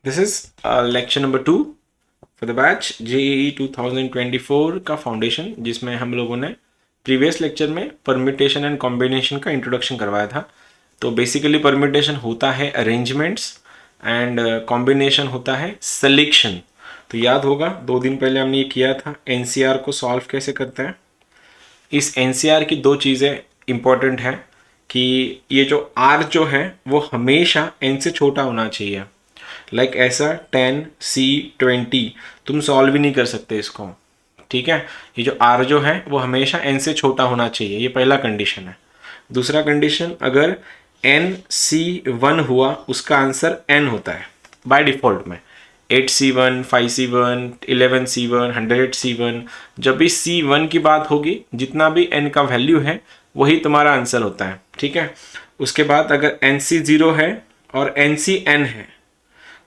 This is lecture number 2 for the batch JEE 2024 का foundation, जिसमें हम लोगों ने प्रीवियस लेक्चर में परम्यूटेशन एंड कॉम्बिनेशन का इंट्रोडक्शन करवाया था। तो बेसिकली परम्यूटेशन होता है अरेंजमेंट्स एंड कॉम्बिनेशन होता है सिलेक्शन। तो याद होगा 2 दिन पहले हमने ये किया था एनसीआर को सॉल्व कैसे करते हैं। इस एनसीआर की 2 चीज़ें इंपॉर्टेंट हैं कि ये जो आर जो है वो हमेशा एन से छोटा होना चाहिए। लाइक ऐसा 10C20 तुम सॉल्व ही नहीं कर सकते इसको, ठीक है। ये जो आर जो है वो हमेशा एन से छोटा होना चाहिए, ये पहला कंडीशन है। दूसरा कंडीशन, अगर NC1 हुआ उसका आंसर n होता है बाय डिफॉल्ट में। 8C1, 5C1, 11C1, 100C1, जब भी C1 की बात होगी जितना भी n का वैल्यू है वही तुम्हारा आंसर होता है, ठीक है। उसके बाद अगर NC0 है और NCn है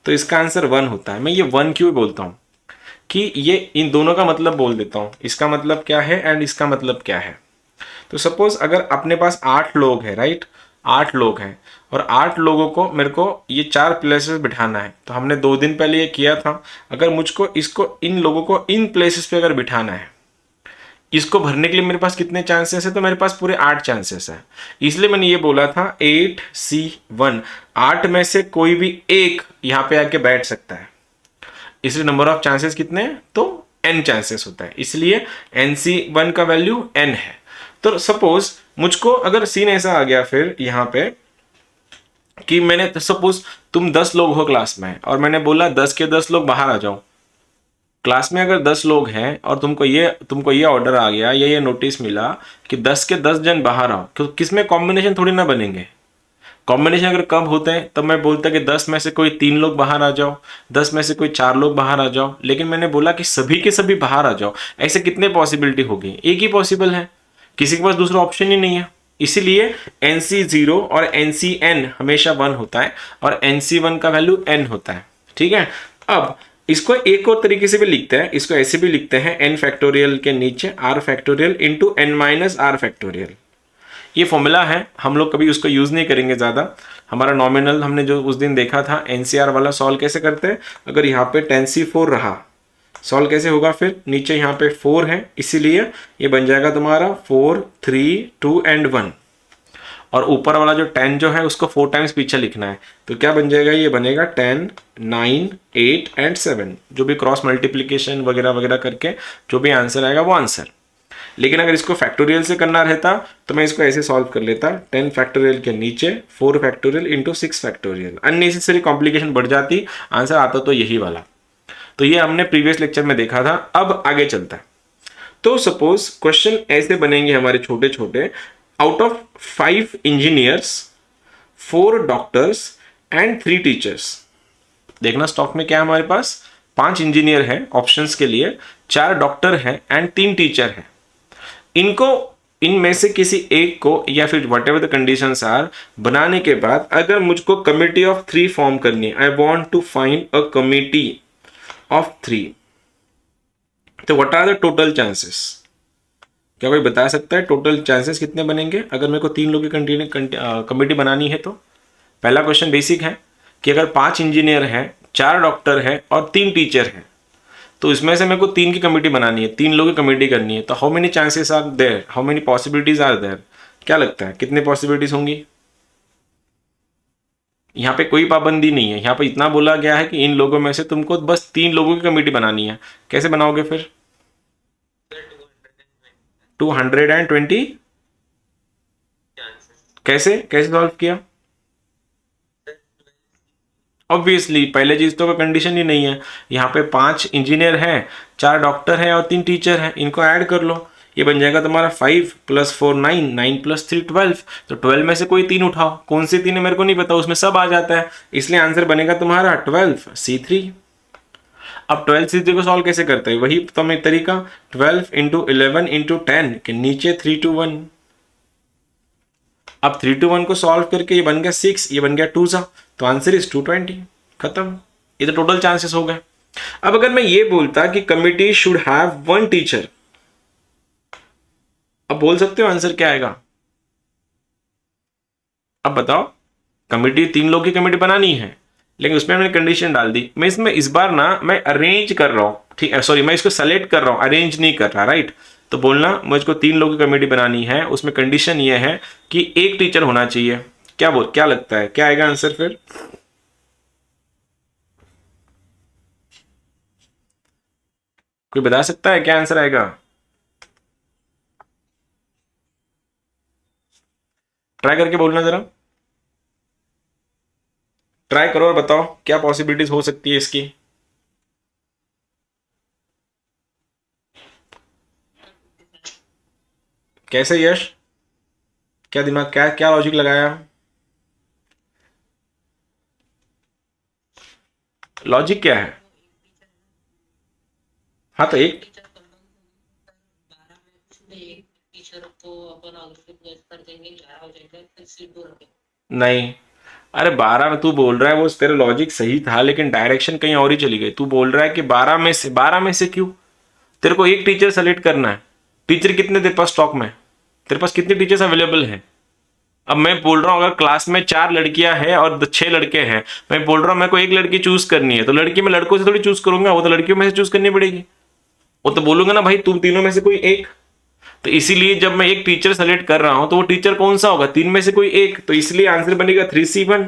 तो इसका आंसर 1 होता है। मैं ये 1 क्यों बोलता हूँ कि ये इन दोनों का मतलब बोल देता हूँ, इसका मतलब क्या है एंड इसका मतलब क्या है। तो सपोज अगर अपने पास 8 लोग हैं, राइट, 8 लोग हैं और 8 लोगों को मेरे को ये 4 प्लेसेस बिठाना है। तो हमने 2 दिन पहले ये किया था। अगर मुझको इसको इन लोगों को इन प्लेसेस पे अगर बिठाना है, इसको भरने के लिए मेरे पास कितने चांसेस है, तो मेरे पास पूरे 8 चांसेस है। इसलिए मैंने ये बोला था 8C1, 8 में से कोई भी एक यहाँ पे आके बैठ सकता है। इसलिए नंबर ऑफ चांसेस कितने हैं, तो n चांसेस होता है, इसलिए NC1 का वैल्यू n है। तो सपोज मुझको अगर सीन ऐसा आ गया फिर यहाँ पे कि मैंने सपोज तुम 10 लोग हो क्लास में और मैंने बोला 10 के 10 लोग बाहर आ जाओ। क्लास में अगर 10 लोग हैं और तुमको ये ऑर्डर आ गया या ये नोटिस मिला कि 10 के 10 जन बाहर आओ, तो किसमें कॉम्बिनेशन थोड़ी ना बनेंगे। कॉम्बिनेशन अगर कब होते हैं तब मैं बोलता कि 10 में से कोई 3 लोग बाहर आ जाओ, 10 में से कोई 4 लोग बाहर आ जाओ। लेकिन मैंने बोला कि सभी के सभी बाहर आ जाओ, ऐसे कितने पॉसिबिलिटी होगी, एक ही पॉसिबल है, किसी के पास दूसरा ऑप्शन ही नहीं है। इसीलिए NC0 और NCn हमेशा 1 होता है और NC1 का वैल्यू n होता है, ठीक है। अब इसको एक और तरीके से भी लिखते हैं, इसको ऐसे भी लिखते हैं n फैक्टोरियल के नीचे r factorial into n minus r factorial. ये फॉर्मूला है, हम लोग कभी उसको यूज नहीं करेंगे ज़्यादा। हमारा नॉमिनल हमने जो उस दिन देखा था एनसीआर वाला सॉल्व कैसे करते हैं। अगर यहाँ पे 10C4 रहा, सॉल्व कैसे होगा, फिर नीचे यहाँ पे 4 है, इसीलिए ये बन जाएगा तुम्हारा 4, 3, 2 एंड 1। और ऊपर वाला जो 10 जो है उसको 4 टाइम्स पीछे लिखना है, तो क्या बन जाएगा, ये बनेगा 10, 9, 8 एंड 7। जो भी क्रॉस मल्टीप्लीकेशन वगैरह वगैरह करके जो भी आंसर आएगा वो आंसर। लेकिन अगर इसको फैक्टोरियल से करना रहता तो मैं इसको ऐसे सॉल्व कर लेता, 10 फैक्टोरियल के नीचे 4 factorial into 6 factorial. Unnecessary complication बढ़ जाती, आंसर आता तो यही वाला। तो ये हमने प्रीवियस लेक्चर में देखा था। अब आगे चलता है। तो सपोज क्वेश्चन ऐसे बनेंगे हमारे छोटे छोटे, out of 5 engineers, 4 doctors and 3 teachers. देखना स्टॉक में क्या है, हमारे पास 5 इंजीनियर है ऑप्शंस के लिए, 4 डॉक्टर है एंड 3 टीचर है। इनको इनमें से किसी एक को या फिर whatever the conditions are बनाने के बाद अगर मुझको कमिटी ऑफ 3 फॉर्म करनी है, I want to find a committee of 3, तो what are the total chances. क्या कोई बता सकता है टोटल चांसेस कितने बनेंगे अगर मेरे को 3 लोगों की कमिटी बनानी है। तो पहला क्वेश्चन बेसिक है कि अगर 5 इंजीनियर हैं, 4 डॉक्टर हैं और 3 टीचर हैं, तो इसमें से मेरे को 3 की कमेटी बनानी है, 3 लोगों की कमेटी करनी है। तो how many chances are there, how many possibilities are there, क्या लगता है कितने पॉसिबिलिटीज होंगी। यहाँ पे कोई पाबंदी नहीं है, यहाँ पे इतना बोला गया है कि इन लोगों में से तुमको बस 3 लोगों की कमेटी बनानी है। कैसे बनाओगे फिर, 220 कैसे कैसे सॉल्व किया। ऑब्वियसली पहले चीज तो कंडीशन ही नहीं है। यहाँ पे 5 इंजीनियर हैं, 4 डॉक्टर हैं और 3 टीचर हैं, इनको ऐड कर लो, ये बन जाएगा तुम्हारा 5 + 4 9, 9 + 3 12। तो 12 में से कोई 3 उठाओ, कौन से 3 है मेरे को नहीं पता, उसमें सब आ जाता है, इसलिए आंसर बनेगा तुम्हारा 12C3। अब 12C3 को सॉल्व कैसे करते हैं, वही तो मैं तरीका, 12 × 11 × 10 के नीचे 3 to 1। अब 3 to 1 को सॉल्व करके ये बन गया 6, ये बन गया 2 सा, तो आंसर इज 220, खत्म। ये तो टोटल चांसेस हो गए। अब अगर मैं ये बोलता कि कमिटी शुड हैव 1 टीचर, अब बोल सकते हो आंसर क्या आएगा। अब बताओ, कमिटी 3 लोग की कमिटी बनानी है, लेकिन उसमें मैंने कंडीशन डाल दी। मैं इसमें इस बार ना मैं अरेंज कर रहा हूँ, ठीक है, सॉरी मैं इसको सेलेक्ट कर रहा हूँ, अरेंज नहीं कर रहा, राइट। तो बोलना मुझको 3 लोगों की कमेटी बनानी है, उसमें कंडीशन ये है कि एक टीचर होना चाहिए। क्या लगता है क्या आएगा आंसर फिर? कोई बता सकता है क्या आंसर आएगा? ट्राई करके बोलना जरा, ट्राई करो और बताओ क्या पॉसिबिलिटीज हो सकती है इसकी। कैसे यश, क्या दिमाग, क्या क्या लॉजिक लगाया? लॉजिक क्या है? हाँ तो एक, टीचर को अपन आगे प्लेस कर देंगे, 11 हो जाएगा, फिर सीट 2 रखेंगे। नहीं, अरे 12 में तू बोल रहा है, वो तेरा लॉजिक सही था लेकिन डायरेक्शन कहीं और ही चली गई। तू बोल रहा है कि 12 में से क्यों? तेरे को एक टीचर सेलेक्ट करना है। टीचर कितने तेरे पास स्टॉक में? तेरे पास कितने टीचर्स अवेलेबल हैं? अब मैं बोल रहा हूँ अगर क्लास में 4 लड़कियां हैं और 6 लड़के हैं, मैं बोल रहा हूँ मेरे को एक लड़की चूज करनी है, तो लड़की मैं लड़कों से थोड़ी चूज करूंगा, वो तो लड़कियों में से चूज करनी पड़ेगी। वो तो बोलूंगा ना भाई तुम तीनों में से कोई एक। तो इसीलिए जब मैं एक टीचर सेलेक्ट कर रहा हूं तो वो टीचर कौन सा होगा? 3 में से कोई एक, तो इसलिए आंसर बनेगा 3C1।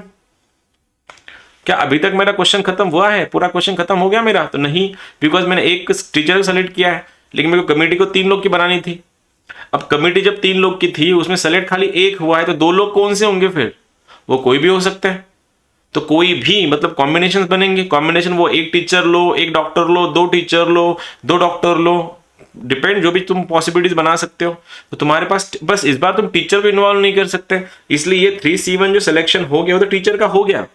क्या अभी तक मेरा क्वेश्चन खत्म हुआ है? पूरा क्वेश्चन खत्म हो गया मेरा? तो नहीं, बिकॉज मैंने एक टीचर सेलेक्ट किया है, लेकिन मेरे को कमेटी को 3 लोग की बनानी थी। अब कमेटी जब 3 लोग की थी, उसमें सेलेक्ट खाली एक हुआ है, तो 2 लोग कौन से होंगे फिर? वो कोई भी हो सकते हैं। तो कोई भी मतलब कॉम्बिनेशन बनेंगे। कॉम्बिनेशन वो एक टीचर लो, एक डॉक्टर लो, 2 टीचर लो, 2 डॉक्टर लो, डिपेंड जो भी तुम पॉसिबिलिटीज बना सकते हो। तो तुम्हारे पास बस इस बार तुम टीचर को इन्वॉल्व नहीं कर सकते, इसलिए ये 3C1 जो सिलेक्शन हो गया वो तो टीचर का हो गया।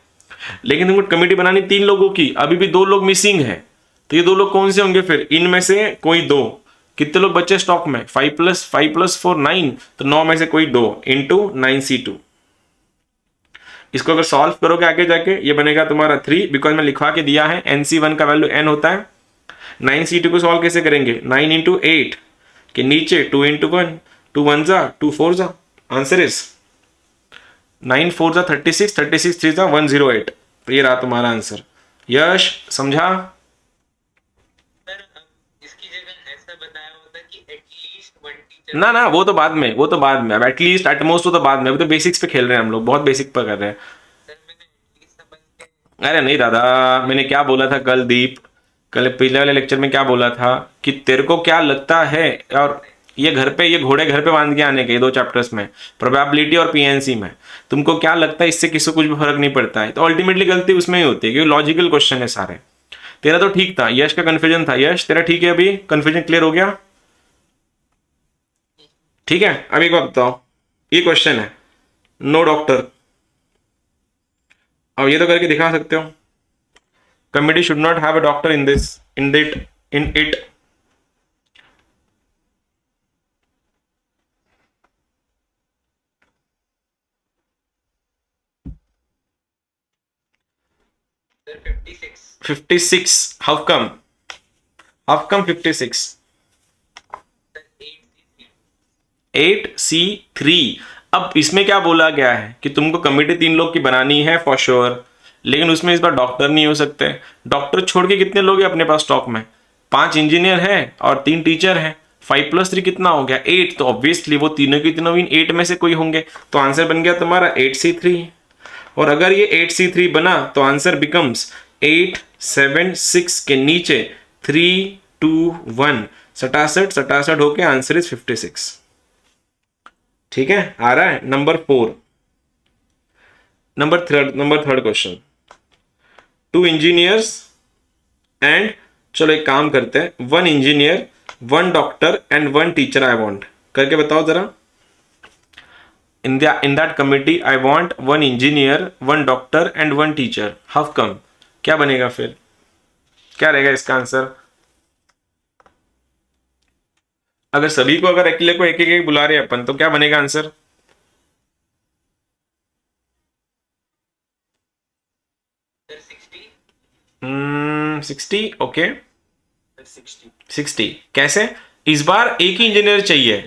लेकिन तुमको कमेटी बनानी 3 लोगों की, अभी भी 2 लोग मिसिंग है। तो ये 2 लोग कौन से होंगे फिर? इनमें से कोई 2। कितने लोग बचे स्टॉक में? 5 + 4 9, तो 9 में से कोई 2 इंटू 9C2। इसको अगर सॉल्व करोगे आगे जाके ये बनेगा तुम्हारा 3, बिकॉज मैं लिखवा के दिया है NC1 का वैल्यू n होता है। 9C2 को सॉल्व कैसे करेंगे? 9 × 8 के नीचे 2 × 1, 2 1 जा 2 4 जा, आंसर इज 9 4 जा 36, 36 3 जा 108। तो ये रहा तुम्हारा आंसर। यश समझा? सर इसकी जगह ऐसा बताया होता कि एटलीस्ट 1 टीचर ना ना, वो तो बाद में, वो तो बाद में, अब एटलीस्ट एटमोस्ट तो बाद में, अभी तो बेसिक्स पे खेल रहे हैं हम लोग, बहुत बेसिक पर कर रहे हैं। सर मैंने एटलीस्ट समझ के। अरे नहीं दादा, मैंने क्या बोला था कल दीप, कल पिछले वाले लेक्चर में क्या बोला था कि तेरे को क्या लगता है, और ये घर पे, ये घोड़े घर पे बांध के आने के 2 चैप्टर्स में, प्रोबेबिलिटी और पीएनसी में, तुमको क्या लगता है इससे किसी को कुछ भी फर्क नहीं पड़ता है? तो अल्टीमेटली गलती उसमें ही होती है क्योंकि लॉजिकल क्वेश्चन है सारे। तेरा तो ठीक था, यश का कंफ्यूजन था। यश तेरा ठीक है, अभी कंफ्यूजन क्लियर हो गया? ठीक है, अब एक बात बताओ, ये क्वेश्चन है नो डॉक्टर, अब ये तो करके दिखा सकते हो। Committee should not have a doctor in this, in it. Sir 56। 56, how come? How come 56? Sir 8 8C3। अब इसमें क्या बोला गया है कि तुमको कमेटी 3 लोग की बनानी है फॉर श्योर, लेकिन उसमें इस बार डॉक्टर नहीं हो सकते। डॉक्टर छोड़ के कितने लोग हैं अपने पास स्टॉक में? 5 इंजीनियर है और 3 टीचर हैं। 5 + 3 कितना हो गया? 8। तो ऑब्वियसली वो तीनों की तीनों 8 में से कोई होंगे, तो आंसर बन गया तुम्हारा 8C3। और अगर ये 8C3 बना तो आंसर बिकम्स 8 7 6 के नीचे 3 2 1, 67 67 होके आंसर इज 56। ठीक है, आ रहा है number 4। Number third question, 2 engineers and, चलो एक काम करते हैं, 1 engineer 1 doctor and 1 teacher I want, करके बताओ जरा। in that committee I want 1 engineer, 1 doctor and 1 teacher. How come? क्या बनेगा फिर? क्या रहेगा इसका आंसर? अगर सभी को, अगर अकेले को एक एक बुला रहे अपन, तो क्या बनेगा आंसर? सर 60। 60, ओके। सर 60। 60 कैसे? इस बार एक ही इंजीनियर चाहिए।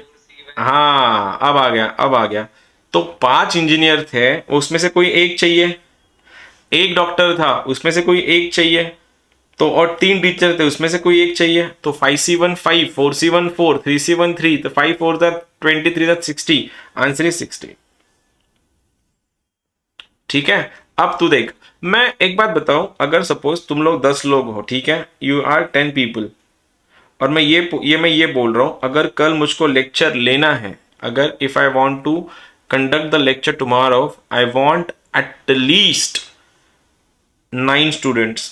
हाँ अब आ गया, अब आ गया। तो 5 इंजीनियर थे, उसमें से कोई एक चाहिए। एक डॉक्टर था उसमें से कोई एक चाहिए, तो और 3 टीचर थे उसमें से कोई एक चाहिए, तो 5C1 5, 4C1 4, 3C1 3, तो 5 4 23 60, आंसर इज 60। ठीक है। अब तू देख, मैं एक बात बताऊं, अगर सपोज तुम लोग 10 लोग हो, ठीक है, यू आर 10 पीपल, और मैं ये बोल रहा हूं, अगर कल मुझको लेक्चर लेना है, अगर if I want to conduct the lecture tomorrow, I want at least 9 students.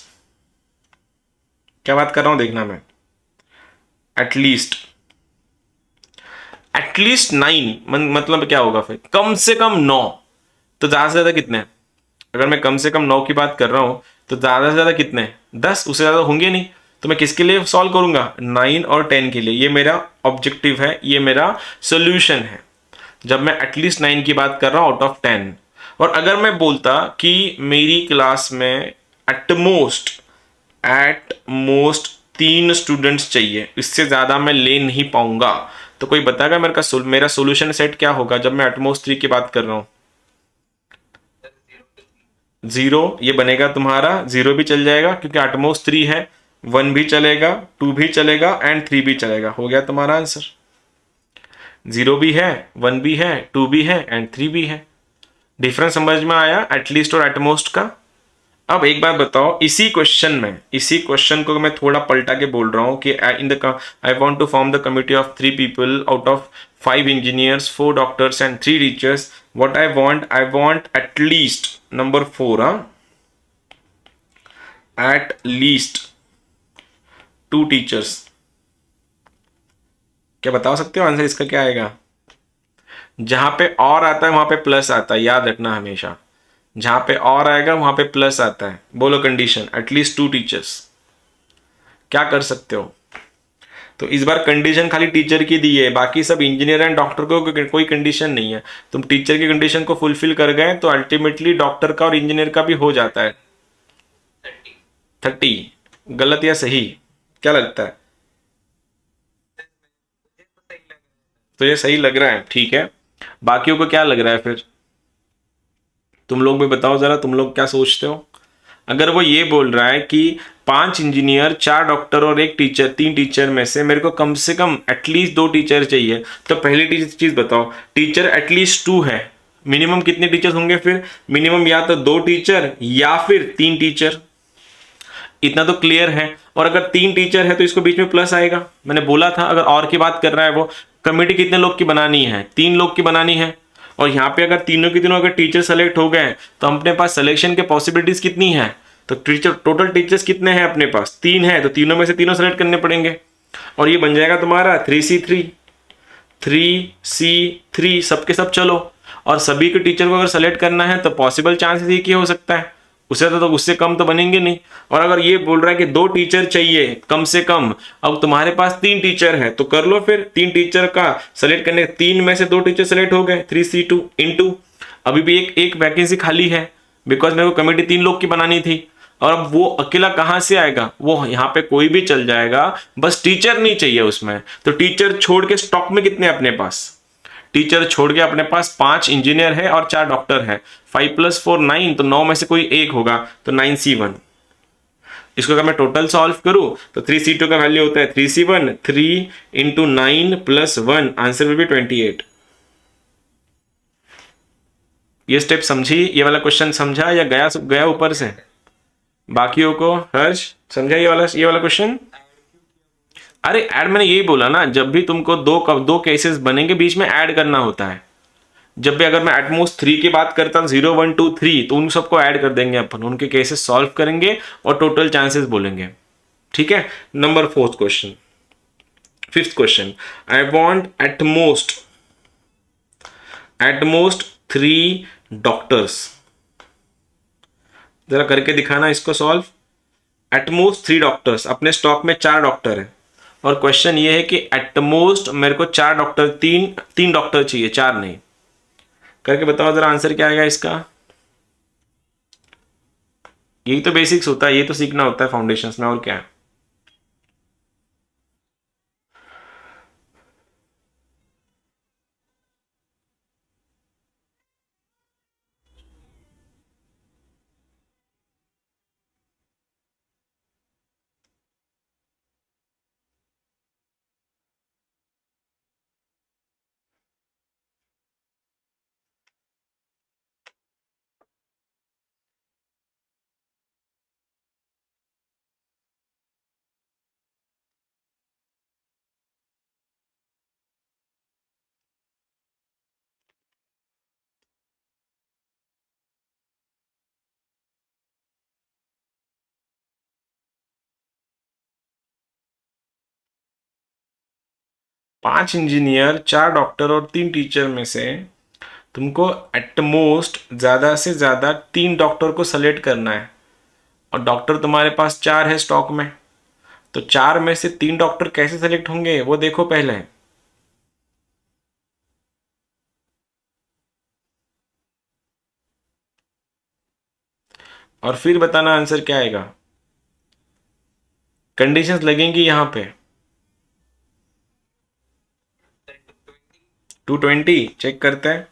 क्या बात कर रहा हूं देखना मैं, एटलीस्ट, एटलीस्ट 9 मतलब क्या होगा फिर, कम से कम 9, तो ज्यादा से ज्यादा कितने, अगर मैं कम से कम 9 की बात कर रहा हूं तो ज्यादा से ज्यादा कितने, 10, उससे ज्यादा होंगे नहीं। तो मैं किसके लिए सॉल्व करूंगा, 9 और 10 के लिए। ये मेरा ऑब्जेक्टिव है, ये मेरा सोल्यूशन है, जब मैं एटलीस्ट 9 की बात कर रहा हूं आउट ऑफ 10। और अगर मैं बोलता कि मेरी क्लास में एट मोस्ट 3 स्टूडेंट्स चाहिए, इससे ज्यादा मैं ले नहीं पाऊंगा, तो कोई बताएगा मेरा सोल्यूशन सेट क्या होगा जब मैं एटमोस्ट 3 की बात कर रहा हूं। 0 ये बनेगा तुम्हारा, 0 भी चल जाएगा क्योंकि एटमोस्ट 3 है, 1 भी चलेगा, 2 भी चलेगा एंड 3 भी चलेगा, हो गया तुम्हारा आंसर। 0 भी है, 1 भी है, 2 भी है एंड 3 भी है। डिफरेंस समझ में आया एटलीस्ट और एटमोस्ट का। अब एक बात बताओ, इसी क्वेश्चन को मैं थोड़ा पलटा के बोल रहा हूं कि in the I want to form the committee of 3 people out of 5 engineers, 4 doctors and 3 teachers. What I want at least number 4, at least 2 teachers. क्या बता सकते हो आंसर इसका क्या आएगा? जहां पे और आता है वहां पे प्लस आता है, याद रखना हमेशा, जहां पे और आएगा वहां पे प्लस आता है। बोलो कंडीशन, एटलीस्ट 2 टीचर्स। क्या कर सकते हो? तो इस बार कंडीशन खाली टीचर की दी है, बाकी सब इंजीनियर एंड डॉक्टर को कोई कंडीशन नहीं है। तुम टीचर की कंडीशन को फुलफिल कर गए तो अल्टीमेटली डॉक्टर का और इंजीनियर का भी हो जाता है 30। गलत या सही, क्या लगता है? तो ये सही लग रहा है, ठीक है। बाकियों को क्या लग रहा है फिर? तुम लोग भी बताओ जरा, तुम लोग क्या सोचते हो? अगर वो ये बोल रहा है कि 5 इंजीनियर, 4 डॉक्टर और 1 टीचर, 3 टीचर में से मेरे को कम से कम एटलीस्ट 2 टीचर चाहिए, तो पहली चीज बताओ, टीचर एटलीस्ट 2 है, मिनिमम कितने टीचर होंगे फिर? मिनिमम या तो 2 टीचर या फिर 3 टीचर। इतना तो क्लियर है। और अगर 3 टीचर है तो इसको बीच में प्लस आएगा, मैंने बोला था। अगर और की बात कर रहा है वो, कमेटी कितने लोग की बनानी है? 3 लोग की बनानी है। और यहाँ पे अगर तीनों के तीनों अगर टीचर सेलेक्ट हो गए तो अपने पास सिलेक्शन के पॉसिबिलिटीज कितनी है? तो टीचर टोटल टीचर्स कितने हैं अपने पास? 3 है, तो तीनों में से तीनों सेलेक्ट करने पड़ेंगे। और ये बन जाएगा तुम्हारा 3C3, 3C3 सबके सब चलो। और सभी के टीचर को अगर सेलेक्ट करना है तो पॉसिबल चांसेस एक ही हो सकता है, उससे तो उससे कम तो बनेंगे नहीं। और अगर ये बोल रहा है कि 2 टीचर चाहिए कम से कम, अब तुम्हारे पास 3 टीचर है तो कर लो फिर, 3 टीचर का सेलेक्ट करने, 3 में से 2 टीचर सेलेक्ट हो गए, 3C2 इंटू अभी भी एक वैकेंसी खाली है, बिकॉज मेरे को कमेटी 3 लोग की बनानी थी। और अब वो अकेला कहां से आएगा? वो यहाँ पे कोई भी चल जाएगा, बस टीचर नहीं चाहिए उसमें। तो टीचर छोड़ के स्टॉक में कितने अपने पास? टीचर छोड़ के अपने पास 5 इंजीनियर है और 4 डॉक्टर है। 5 + 4 9, तो 9 में से कोई एक होगा, तो 9C1। इसको अगर मैं टोटल सॉल्व करूं तो 3C2 का वैल्यू होता है 3C1, 3 × 9 + 1, आंसर विल बी 28। ये स्टेप समझी? ये वाला क्वेश्चन समझा या गया गया ऊपर से? बाकियों को हर्ष समझा ये वाला क्वेश्चन? अरे ऐड मैंने यही बोला ना, जब भी तुमको दो केसेस बनेंगे बीच में ऐड करना होता है। जब भी अगर मैं एटमोस्ट 3 की बात करता हूं, 0 1 2 3, तो उन सबको ऐड कर देंगे अपन, उनके केसेस सॉल्व करेंगे और टोटल चांसेस बोलेंगे। ठीक है। Number 4th question, 5th question, I want at most 3 doctors. जरा करके दिखाना इसको सॉल्व। एटमोस्ट 3 डॉक्टर्स, अपने स्टॉक में 4 डॉक्टर है और क्वेश्चन ये है कि एटमोस्ट मेरे को 4 डॉक्टर, 3 डॉक्टर चाहिए, 4 नहीं। करके बताओ जरा आंसर क्या आएगा इसका। यही तो बेसिक्स होता है, ये तो सीखना होता है फाउंडेशंस में, और क्या है। 5 इंजीनियर, 4 डॉक्टर और 3 टीचर में से तुमको एट मोस्ट ज़्यादा से ज़्यादा 3 डॉक्टर को सेलेक्ट करना है, और डॉक्टर तुम्हारे पास 4 है स्टॉक में, तो 4 में से 3 डॉक्टर कैसे सेलेक्ट होंगे वो देखो पहले, और फिर बताना आंसर क्या आएगा। कंडीशंस लगेंगी यहाँ पे। 220 चेक करते हैं।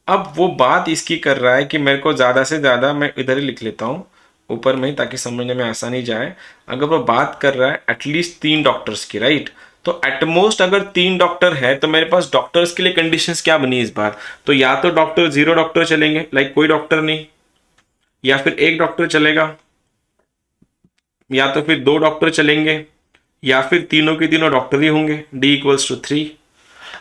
अब वो बात इसकी कर रहा है कि मेरे को ज़्यादा से ज़्यादा, मैं इधर ही लिख लेता हूँ ऊपर में ताकि समझने में आसानी जाए। अगर वो बात कर रहा है एटलीस्ट 3 डॉक्टर्स की, राइट, तो एटमोस्ट अगर 3 डॉक्टर है तो मेरे पास डॉक्टर्स के लिए कंडीशंस क्या बनी इस बार, तो या तो डॉक्टर 0 डॉक्टर चलेंगे, लाइक कोई डॉक्टर नहीं, या फिर 1 डॉक्टर चलेगा, या तो फिर 2 डॉक्टर चलेंगे, या फिर तीनों के तीनों डॉक्टर ही होंगे, D=3।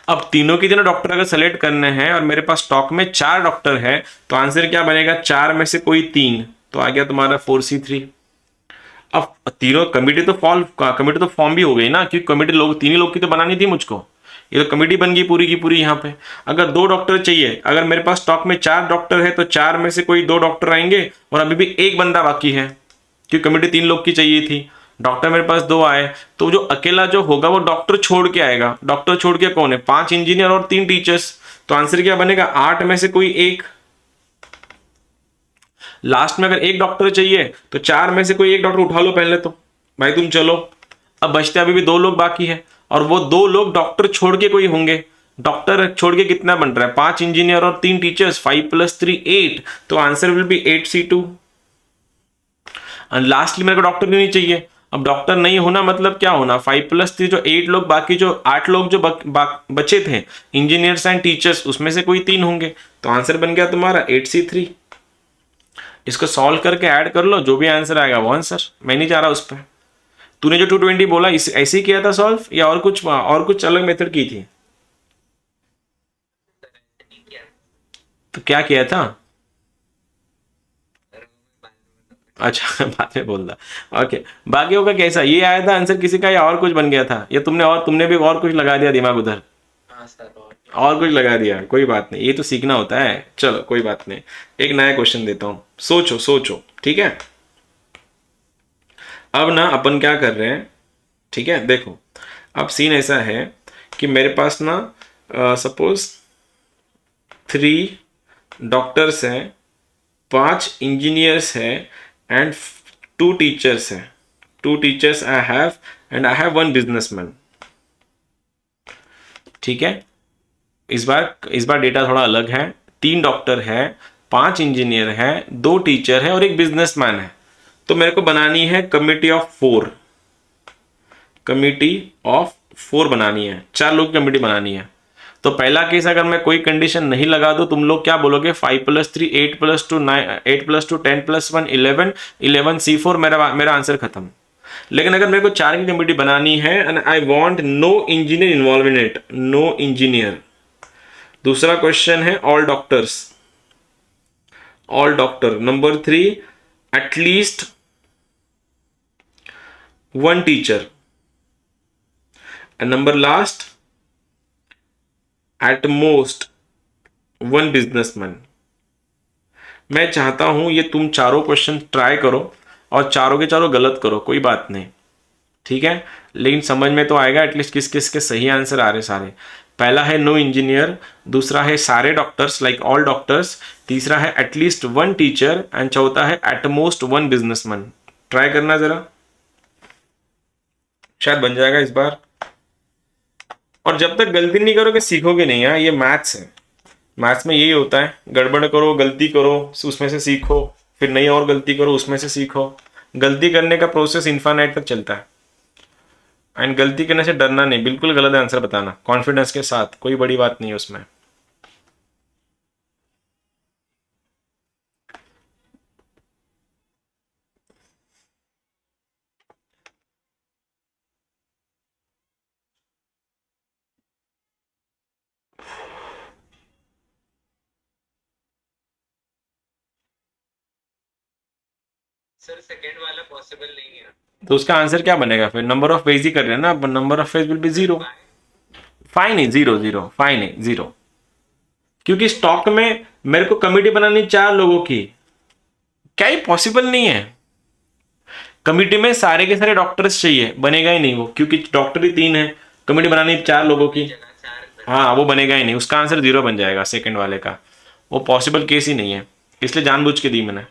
अब तीनों के तीनों डॉक्टर अगर सेलेक्ट करने हैं और मेरे पास स्टॉक में 4 डॉक्टर है, तो आंसर क्या बनेगा, 4 में से कोई 3, तो आ गया तुम्हारा 4C3। अब तीनों कमिटी तो फॉर्म भी हो गई ना, क्योंकि कमिटी लोग 3 ही लोग की तो बनानी थी मुझको, ये तो कमिटी बन गई पूरी की पूरी। यहाँ पे अगर 2 डॉक्टर चाहिए, अगर मेरे पास स्टॉक में 4 डॉक्टर है तो 4 में से कोई 2 डॉक्टर आएंगे, और अभी भी एक बंदा बाकी है क्योंकि कमिटी 3 लोग की चाहिए थी, डॉक्टर मेरे पास 2 आए, तो जो अकेला जो होगा वो डॉक्टर छोड़ के आएगा। डॉक्टर छोड़ के कौन है, 5 इंजीनियर और 3 टीचर्स, तो आंसर क्या बनेगा, 8 में से कोई एक। लास्ट में अगर एक डॉक्टर चाहिए तो 4 में से कोई एक डॉक्टर उठा लो पहले तो, भाई तुम चलो। अब बचते अभी भी 2 लोग बाकी है, और वो 2 लोग डॉक्टर छोड़ के कोई होंगे। डॉक्टर छोड़ के कितना बन रहा है, 5 इंजीनियर और 3 टीचर्स, 5 + 3 8, तो answer will be 8C2। Lastly मेरे को डॉक्टर भी नहीं चाहिए। अब डॉक्टर नहीं होना मतलब क्या होना, 5 + 3 जो 8 लोग, बाकी जो 8 लोग जो बचे थे इंजीनियर्स एंड टीचर्स, उसमें से कोई 3 होंगे, तो आंसर बन गया तुम्हारा 8C3। इसको सॉल्व करके ऐड कर लो, जो भी आंसर आएगा वो आंसर, मैं नहीं जा रहा उस पर। तूने जो 220 बोला इस ऐसे ही किया था सॉल्व, या और कुछ अलग मेथड की थी, नहीं किया तो क्या किया था। सर, बाद में अच्छा बाद में बोल रहा, ओके। बाकियों का कैसा, ये आया था आंसर किसी का, या और कुछ बन गया था, या तुमने भी और कुछ लगा दिया दिमाग उधर, हाँ सर, और कुछ लगा दिया, कोई बात नहीं, ये तो सीखना होता है, चलो कोई बात नहीं। एक नया क्वेश्चन देता हूँ, सोचो सोचो, ठीक है। अब ना अपन क्या कर रहे हैं, ठीक है, देखो। अब सीन ऐसा है कि मेरे पास ना सपोज 3 डॉक्टर्स हैं, 5 इंजीनियर्स हैं, एंड 2 टीचर्स हैं। 2 teachers I have, and I have 1 businessman, ठीक है। इस बार डेटा थोड़ा अलग है। 3 डॉक्टर है, 5 इंजीनियर है, 2 टीचर है और 1 बिजनेसमैन है। तो मेरे को बनानी है कमिटी ऑफ 4, कमिटी ऑफ 4 बनानी है, 4 लोग की कमिटी बनानी है। तो पहला केस अगर मैं कोई कंडीशन नहीं लगा दूं, तुम लोग क्या बोलोगे, 5 + 3 8 + 2 9, 8 + 2 10 + 1 11, 11C4, मेरा आंसर खत्म। लेकिन अगर मेरे को 4 की कमिटी बनानी है and I want no engineer involve in it, no engineer. दूसरा क्वेश्चन है all doctors, all doctor. Number 3, at least 1 teacher, and number last, at most 1 businessman. मैं चाहता हूं ये तुम चारों क्वेश्चन ट्राई करो, और चारों के चारों गलत करो, कोई बात नहीं, ठीक है। लेकिन समझ में तो आएगा एटलीस्ट किस किस के सही आंसर आ रहे सारे। पहला है नो इंजीनियर, दूसरा है सारे डॉक्टर्स लाइक ऑल डॉक्टर्स, तीसरा है एटलीस्ट 1 टीचर, एंड चौथा है एटमोस्ट 1 बिजनेसमैन। ट्राई करना जरा, शायद बन जाएगा इस बार। और जब तक गलती नहीं करोगे सीखोगे नहीं, हाँ, ये मैथ्स है। मैथ्स में यही होता है, गड़बड़ करो, गलती करो, उसमें से सीखो, फिर नई और गलती करो, उसमें से सीखो। गलती करने का प्रोसेस इन्फानाइट तक चलता है, एंड गलती करने से डरना नहीं, बिल्कुल गलत आंसर बताना कॉन्फिडेंस के साथ, कोई बड़ी बात नहीं है उसमें। सर सेकंड वाला पॉसिबल नहीं है। तो उसका आंसर क्या बनेगा फिर, नंबर ऑफ फेज ही कर रहे हैं ना, number of phase will be 0। Fine है, जीरो जीरो, फाइन है, जीरो। क्योंकि स्टॉक में मेरे को कमिटी बनानी 4 लोगों की, क्या ही पॉसिबल नहीं है। कमिटी में सारे के सारे डॉक्टर्स चाहिए, बनेगा ही नहीं वो, क्योंकि डॉक्टर ही 3 है, कमिटी बनानी 4 लोगों की। चला चार हाँ, वो बनेगा ही नहीं, उसका आंसर 0 बन जाएगा सेकंड वाले का, वो पॉसिबल केस ही नहीं है, इसलिए जानबूझ के दी मैंने।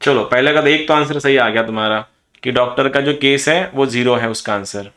चलो, पहले का तो एक तो आंसर सही आ गया तुम्हारा कि डॉक्टर का जो केस है वो 0 है उसका आंसर।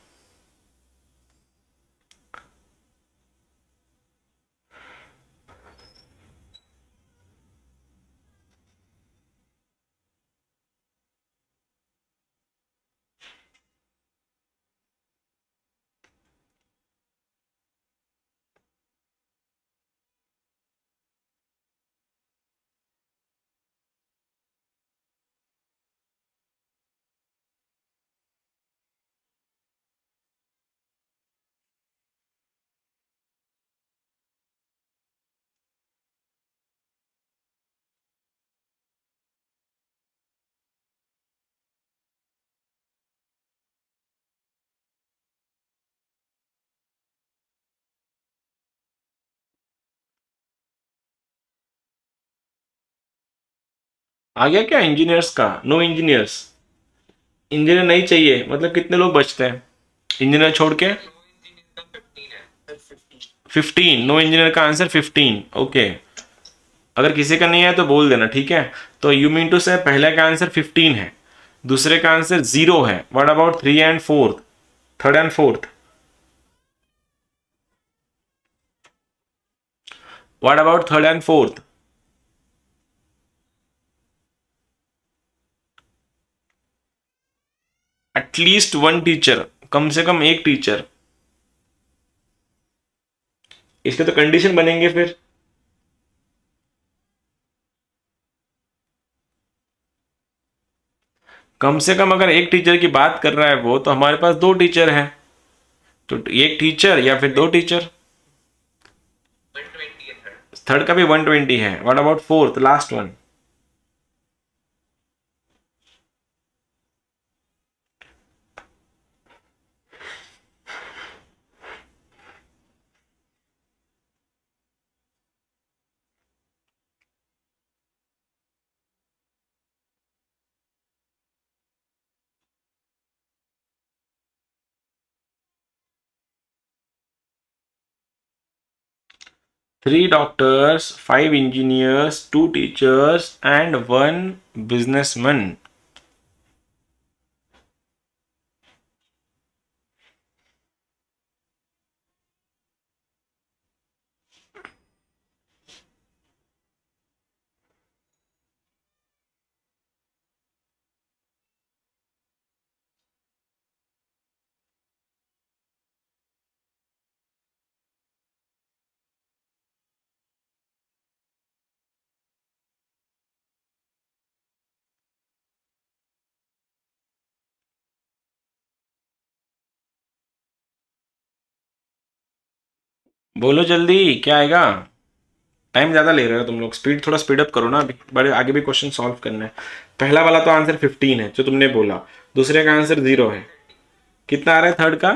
आ गया क्या इंजीनियर्स का? नो इंजीनियर्स, इंजीनियर नहीं चाहिए, मतलब कितने लोग बचते हैं इंजीनियर छोड़ के? नो इंजीनियर का 15 है। 15, नो इंजीनियर का आंसर 15, ओके। अगर किसी का नहीं है तो बोल देना, ठीक है। तो यू मीन टू से पहले का आंसर 15 है, दूसरे का आंसर 0 है। What about 3 and 4, third and fourth? What about third and fourth? At least one teacher, कम से कम एक टीचर, इसके तो कंडीशन बनेंगे फिर। कम से कम अगर एक टीचर की बात कर रहा है वो, तो हमारे पास 2 टीचर हैं, तो एक टीचर या फिर 2 टीचर। 120 है थर्ड। थर्ड का भी 120 है। What about fourth, last one? Three doctors, 5 engineers, 2 teachers, and 1 businessman. बोलो जल्दी, क्या आएगा? टाइम ज़्यादा ले रहे हो तुम लोग, स्पीड थोड़ा स्पीड अप करो ना, अभी बड़े आगे भी क्वेश्चन सॉल्व करना है। पहला वाला तो आंसर 15 है जो तुमने बोला, दूसरे का आंसर 0 है। कितना आ रहा है थर्ड का?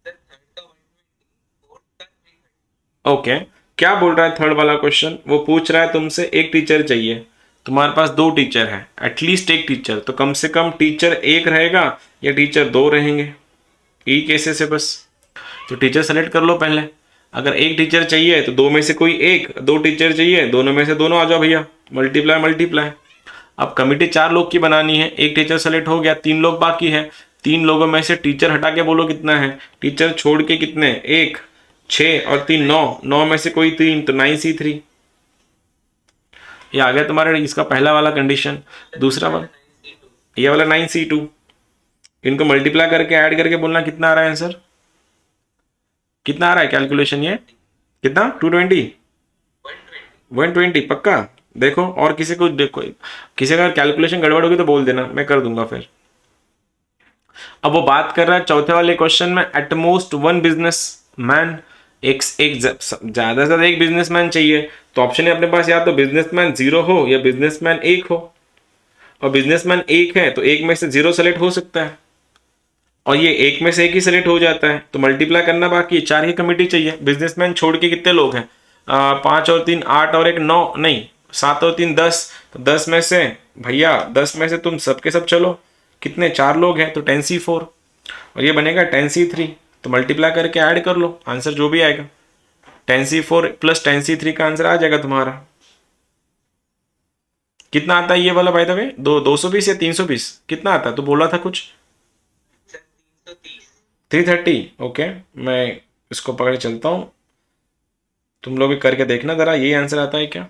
सर थर्ड का 120, फोर्थ का 330। ओके। क्या बोल रहा है थर्ड वाला क्वेश्चन? वो पूछ रहा है तुमसे एक टीचर चाहिए, तुम्हारे पास 2 टीचर है, एटलीस्ट एक टीचर, तो कम से कम टीचर एक रहेगा या टीचर 2 रहेंगे, यही केसेस है बस। तो टीचर सेलेक्ट कर लो पहले। अगर एक टीचर चाहिए तो 2 में से कोई एक, 2 टीचर चाहिए, दोनों में से दोनों आ जाओ भैया, मल्टीप्लाई मल्टीप्लाई। अब कमिटी 4 लोग की बनानी है, एक टीचर सेलेक्ट हो गया, 3 लोग बाकी है। 3 लोगों में से टीचर हटा के बोलो कितना है, टीचर छोड़ के कितने, 1, 6 और 3 9, 9 में से कोई 3, तो 9C3। ये आ गया तुम्हारे इसका पहला वाला कंडीशन। दूसरा वाला, 9C2। ये वाला 9C2, इनको मल्टीप्लाई करके ऐड करके बोलना कितना आ रहा है आंसर, कितना आ रहा है कैलकुलेशन ये, कितना? 220, 120। 120 पक्का? देखो, और किसी को देखो, किसी का कैलकुलेशन गड़बड़ होगी तो बोल देना, मैं कर दूंगा फिर। अब वो बात कर रहा है चौथे वाले क्वेश्चन में, एटमोस्ट 1 बिजनेस मैन, एक ज्यादा से ज्यादा एक बिजनेसमैन चाहिए, तो ऑप्शन है अपने पास, या तो बिजनेसमैन 0 हो या बिजनेसमैन 1 हो। और बिजनेसमैन 1 है तो 1 में से 0 सेलेक्ट हो सकता है। और ये एक में से एक ही सेलेक्ट हो जाता है, तो मल्टीप्लाई करना बाकी है। 4 की कमिटी चाहिए। बिजनेसमैन छोड़ के कितने लोग हैं? 5 और 3 8 और 1 9, नहीं 7 और 3 10, तो 10 में से भैया 10 में से तुम सबके सब चलो, कितने 4 लोग हैं, तो 10C4 और ये बनेगा 10C3। तो मल्टीप्लाई करके ऐड कर लो, आंसर जो भी आएगा 10C4 प्लस 10C3 का आंसर आ जाएगा तुम्हारा। कितना आता है ये वाला बाय द वे? 220 या 320 कितना आता है? तो बोला था कुछ सर 330। 330। ओके, मैं इसको पकड़ के चलता हूँ, तुम लोग भी करके देखना जरा यही आंसर आता है क्या।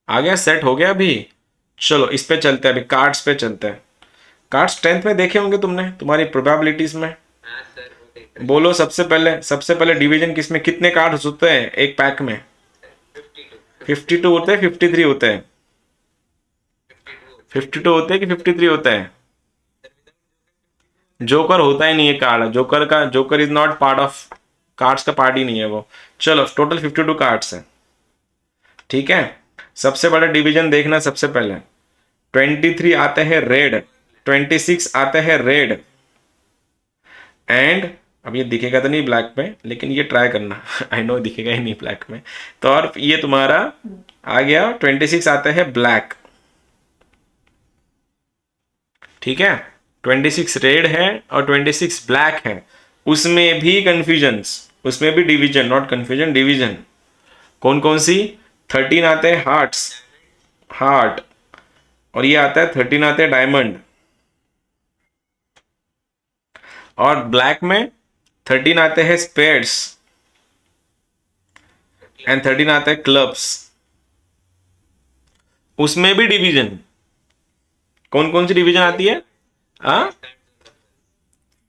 आ गया, सेट हो गया अभी। चलो इस पे चलते हैं, अभी कार्ड्स पे चलते हैं। कार्ड्स 10th में देखे होंगे तुमने, तुम्हारी प्रोबेबिलिटीज में। हाँ सर वो देख रहे बोलो सबसे पहले डिवीजन किसमें, कितने कार्ड्स होते हैं एक पैक में? 52 52 होते हैं, 53 होते हैं? 52 52 होते हैं कि 53 होते हैं? जोकर होता ही नहीं है card, joker is not part of cards का, पार्ट ही नहीं है वो। चलो टोटल 52 कार्ड्स है, ठीक है। सबसे बड़ा डिवीजन देखना सबसे पहले, 23 आते हैं रेड, 26 आते हैं रेड, एंड अब ये दिखेगा तो नहीं ब्लैक में, लेकिन ये ट्राई करना आई नो दिखेगा ही नहीं ब्लैक में। तो और ये तुम्हारा आ गया 26 आते हैं ब्लैक, ठीक है। 26 रेड है और 26 ब्लैक है। उसमें भी कंफ्यूजन्स, उसमें भी डिवीजन, नॉट कंफ्यूजन, डिवीजन। कौन कौन सी? 13 आते हैं हार्ट्स, हार्ट, और ये आता है 13 आते हैं डायमंड, और ब्लैक में 13 आते हैं स्पेड्स एंड 13 आते हैं क्लब्स। उसमें भी डिवीजन, कौन कौन सी डिवीजन आती है? हाँ,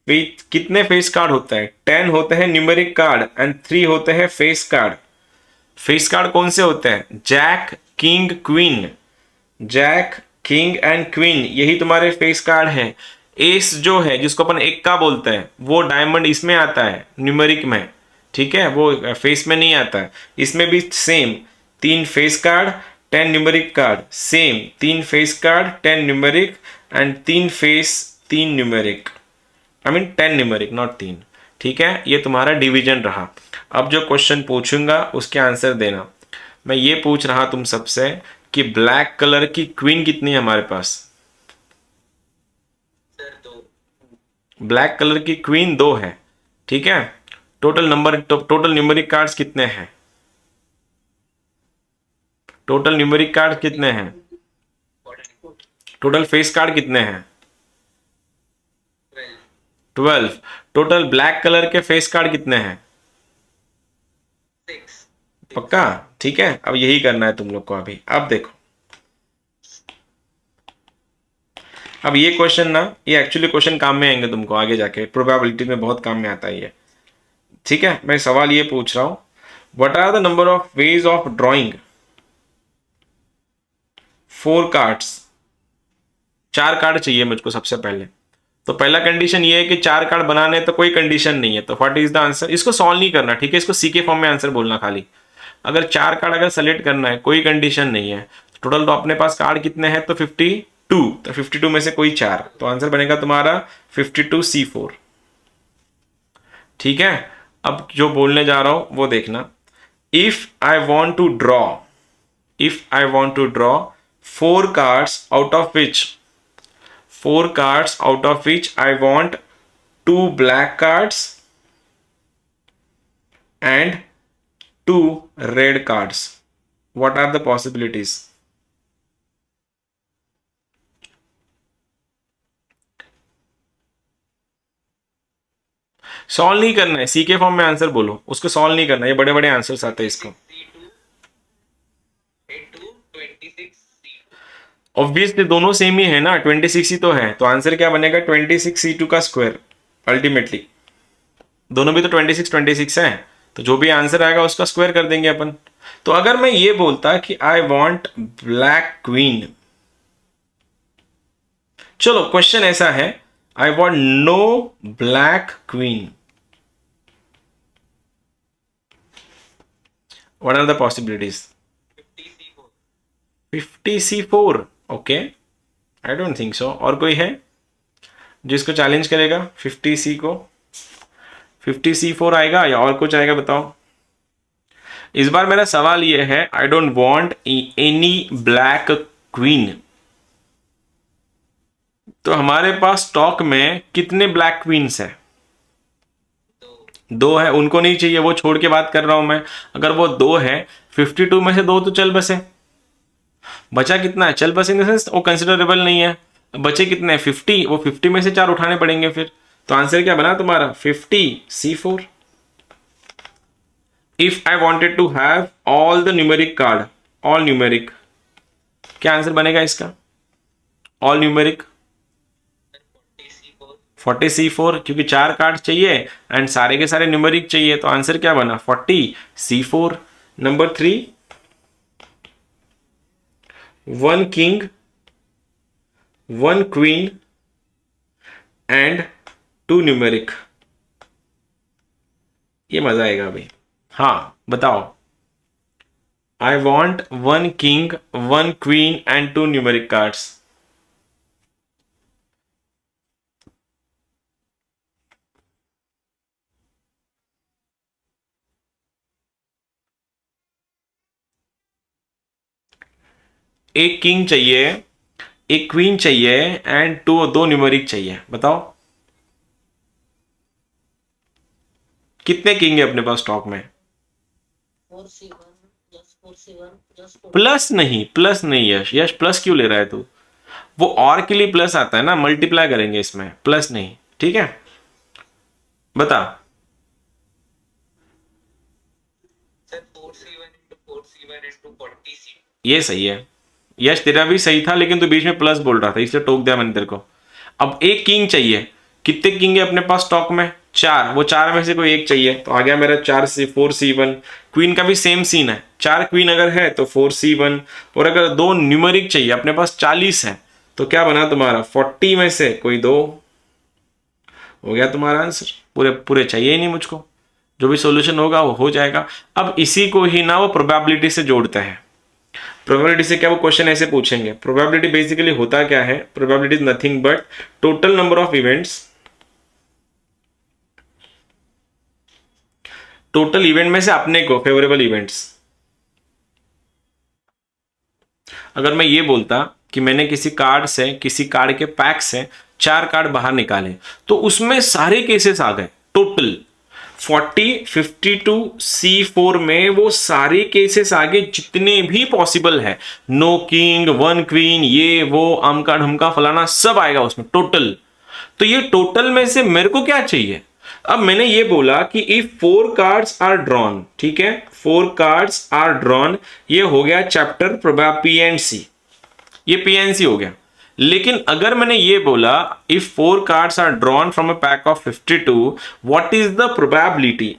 कितने फेस कार्ड होता है? 10 होते हैं न्यूमेरिक कार्ड एंड 3 होते हैं फेस कार्ड। फेस कार्ड कौन से होते हैं? Jack, king, queen. Jack, king and queen, यही तुम्हारे फेस कार्ड है। एस जो है, जिसको अपन एक्का बोलते हैं, वो डायमंड इसमें आता है न्यूमेरिक में, ठीक है, वो फेस में नहीं आता है। इसमें भी same 3 face card 10 numeric card, same 3 face card 10 numeric and 3 face 3 numeric, I mean 10 numeric not 3, ठीक है। ये तुम्हारा डिवीजन रहा। अब जो क्वेश्चन पूछूंगा उसके आंसर देना। मैं ये पूछ रहा तुम सबसे कि ब्लैक कलर की क्वीन कितनी है हमारे पास? सर 2। ब्लैक कलर की क्वीन 2 है, ठीक है। टोटल न्यूमेरिक कार्ड्स कितने हैं? टोटल न्यूमेरिक कार्ड कितने हैं? टोटल फेस कार्ड कितने हैं? 12। टोटल ब्लैक कलर के फेस कार्ड कितने हैं? 6। पक्का? ठीक है, अब यही करना है तुम लोग को अभी। अब देखो, अब ये क्वेश्चन ना, ये एक्चुअली क्वेश्चन काम में आएंगे तुमको आगे जाके, प्रोबेबिलिटी में बहुत काम में आता है ये, ठीक है। मैं सवाल ये पूछ रहा हूं, what are the number of ways of drawing 4 cards? 4 card चाहिए मुझको सबसे पहले। तो पहला कंडीशन ये है कि 4 कार्ड बनाने, तो कोई कंडीशन नहीं है, तो व्हाट इज द आंसर? इसको सॉल्व नहीं करना, ठीक है, इसको सी के फॉर्म में आंसर बोलना खाली। अगर 4 कार्ड अगर सेलेक्ट करना है, कोई कंडीशन नहीं है। टोटल तो अपने पास कार्ड कितने हैं? तो 52, तो 52 में से कोई 4, तो आंसर बनेगा तुम्हारा 52C4, ठीक है। अब जो बोलने जा रहा हूं वो देखना, if I want to draw 4 cards out of which 4 cards out of which I want 2 black cards and 2 red cards. What are the possibilities? Solve नहीं करना है, सी के फॉर्म में आंसर बोलो, उसको सॉल्व नहीं करना, ये बड़े बड़े आंसर्स आते हैं इसको। ऑब्वियसली दोनों सेम ही है ना, 26 ही तो है, तो आंसर क्या बनेगा? 26C2 का स्क्वायर। अल्टीमेटली दोनों भी तो 26 है, तो जो भी आंसर आएगा उसका स्क्वायर कर देंगे अपन। तो अगर मैं ये बोलता कि आई वॉन्ट ब्लैक क्वीन, चलो क्वेश्चन ऐसा है, I want no black queen, what are the possibilities? 50C4, okay, I don't think so. और कोई है? जिसको चैलेंज करेगा 50C को, 50C4 आएगा या और कुछ आएगा बताओ। इस बार मेरा सवाल ये है, I don't want any black queen. तो हमारे पास स्टॉक में कितने ब्लैक क्वींस है? दो है, उनको नहीं चाहिए, वो छोड़ के बात कर रहा हूं मैं। अगर वो दो है, 52 में से दो तो चल बसे, बचा कितना है? चल बसे इन द सेंस वो कंसिडरेबल नहीं है। बचे कितने? 50, वो 50 में से चार उठाने पड़ेंगे फिर। तो आंसर क्या बना तुम्हारा? 50C4। If I wanted to have all the numeric card, all numeric, क्या आंसर बनेगा इसका? ऑल न्यूमेरिक 40C4, क्योंकि चार कार्ड चाहिए एंड सारे के सारे न्यूमेरिक चाहिए, तो आंसर क्या बना? 40C4। Number 3, 1 king, 1 queen and 2 numeric. ये मजा आएगा भाई। हाँ बताओ। I want 1 king, 1 queen and 2 numeric cards. एक किंग चाहिए, एक क्वीन चाहिए एंड दो न्यूमेरिक चाहिए, बताओ कितने किंग है अपने पास स्टॉक में? 4C1 प्लस नहीं, प्लस नहीं यश, यश प्लस क्यों ले रहा है तू? वो और के लिए प्लस आता है ना, मल्टीप्लाई करेंगे इसमें, प्लस नहीं, ठीक है? बता। Sir 4C1 into 4C1 into 40C। ये सही है यश, तेरा भी सही था, लेकिन तू बीच में प्लस बोल रहा था इसलिए टोक दिया मैंने तेरे को। अब एक किंग चाहिए, कितने किंग है अपने पास स्टॉक में? चार, वो चार में से कोई एक चाहिए, तो आ गया मेरा 4C4C1। क्वीन का भी सेम सीन है, चार क्वीन अगर है तो 4C1, और अगर दो न्यूमेरिक चाहिए, अपने पास 40 है, तो क्या बना तुम्हारा? 40 में से कोई दो, हो गया तुम्हारा आंसर। पूरे पूरे चाहिए ही नहीं मुझको, जो भी सॉल्यूशन होगा वो हो जाएगा। अब इसी को ही ना वो प्रोबेबिलिटी से जोड़ते हैं। प्रोबेबिलिटी से क्या वो क्वेश्चन ऐसे पूछेंगे? प्रोबेबिलिटी बेसिकली होता क्या है? Probability is nothing but total number of events, total event में से अपने को फेवरेबल इवेंट्स। अगर मैं ये बोलता कि मैंने किसी कार्ड से, किसी कार्ड के पैक से चार कार्ड बाहर निकाले, तो उसमें सारे केसेस आ गए टोटल 40, 52, C4 में वो सारे केसेस आगे जितने भी पॉसिबल है, नो किंग, 1 क्वीन, ये वो अमका ढमका फलाना सब आएगा उसमें टोटल। तो ये टोटल में से मेरे को क्या चाहिए? अब मैंने ये बोला कि इफ 4 कार्ड्स आर ड्रॉन, ठीक है, 4 कार्ड्स आर ड्रॉन, ये हो गया चैप्टर PNC, ये PNC हो गया। लेकिन अगर मैंने ये बोला if 4 cards are drawn from a pack of 52, what is the probability?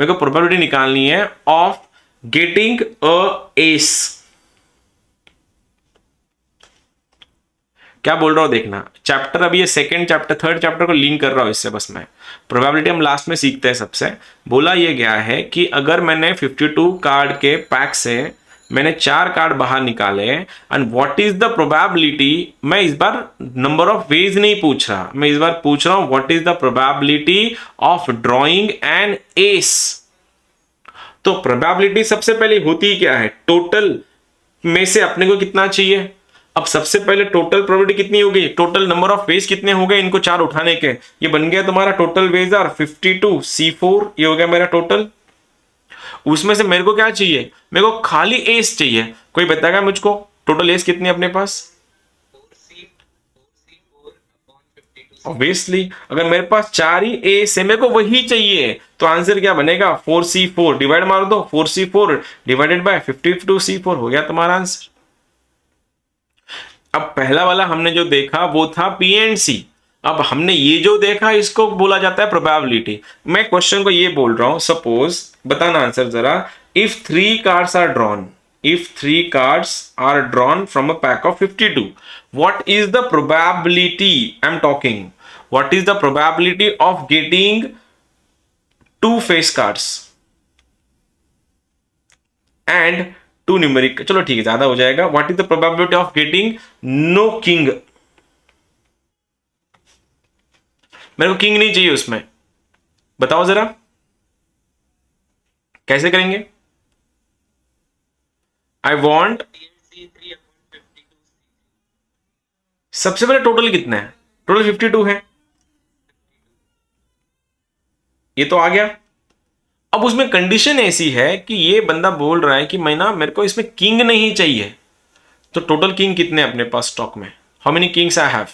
मेरे को प्रोबेबिलिटी निकालनी है ऑफ गेटिंग अ एस। क्या बोल रहा हूं देखना, चैप्टर अभी ये सेकंड चैप्टर, थर्ड चैप्टर को लिंक कर रहा हूं इससे, बस मैं प्रोबेबिलिटी हम लास्ट में सीखते हैं। सबसे बोला ये गया है कि अगर मैंने 52 कार्ड के पैक से मैंने चार कार्ड बाहर निकाले and what is the probability, मैं इस बार नंबर ऑफ वेज नहीं पूछ रहा, मैं इस बार पूछ रहा हूं what is the probability of drawing N S. तो प्रोबेबिलिटी सबसे पहले होती क्या है? टोटल में से अपने को कितना चाहिए? अब सबसे पहले टोटल प्रोबेबिलिटी कितनी होगी? टोटल नंबर ऑफ वेज कितने हो गए इनको चार उठाने के? ये बन गया तुम्हारा टोटल वेज आर 52C4, ये हो गया मेरा टोटल। उसमें से मेरे को क्या चाहिए? मेरे को खाली एस चाहिए। कोई बताएगा मुझको टोटल एस कितनी है अपने पास? 4C4/52। ऑब्वियसली अगर मेरे पास चार ही एस है, मेरे को वही चाहिए, तो आंसर क्या बनेगा? 4C4 डिवाइड मार दो, 4C4 डिवाइडेड बाय 52C4 हो गया तुम्हारा आंसर। अब पहला वाला हमने जो देखा वो था PNC, अब हमने ये जो देखा इसको बोला जाता है प्रोबेबिलिटी। मैं क्वेश्चन को ये बोल रहा हूं, सपोज बताना आंसर जरा, if 3 cards are drawn, if 3 cards are drawn from a pack of 52, what is the probability, I'm talking, what is the probability of getting 2 face cards and 2 numeric? चलो ठीक है, ज्यादा हो जाएगा। what is the probability of getting no king? मेरे को king नहीं चाहिए उसमें, बताओ जरा कैसे करेंगे। आई वॉन्ट, C3 upon 52 सबसे पहले टोटल कितना है, टोटल 52 है, ये तो आ गया। अब उसमें कंडीशन ऐसी है कि ये बंदा बोल रहा है कि मेरे को इसमें किंग नहीं चाहिए, तो टोटल किंग कितने अपने पास स्टॉक में, how many Kings I have,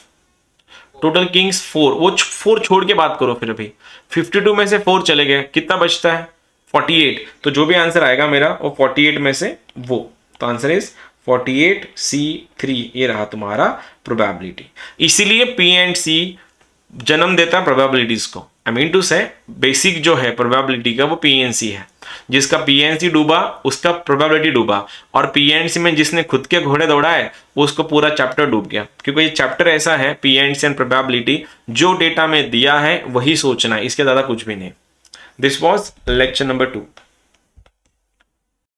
total Kings 4, वो 4 छोड़ के बात करो फिर। अभी 52 में से 4 चले गए, कितना बचता है 48, तो जो भी आंसर आएगा मेरा वो 48 में से वो, तो आंसर इज 48C3, ये रहा तुम्हारा प्रोबेबिलिटी। इसीलिए पी एंड सी जन्म देता है प्रोबेबिलिटीज को। आई मीन टू से बेसिक जो है प्रोबेबिलिटी का वो पीएनसी है, जिसका पीएनसी डूबा उसका प्रोबेबिलिटी डूबा, और पीएनसी में जिसने खुद के घोड़े दौड़ाए वो उसको पूरा चैप्टर डूब गया, क्योंकि ये चैप्टर ऐसा है पीएनसी एंड प्रोबेबिलिटी, जो डेटा में दिया है वही सोचना है, इसके ज्यादा कुछ भी नहीं। This was lecture number 2।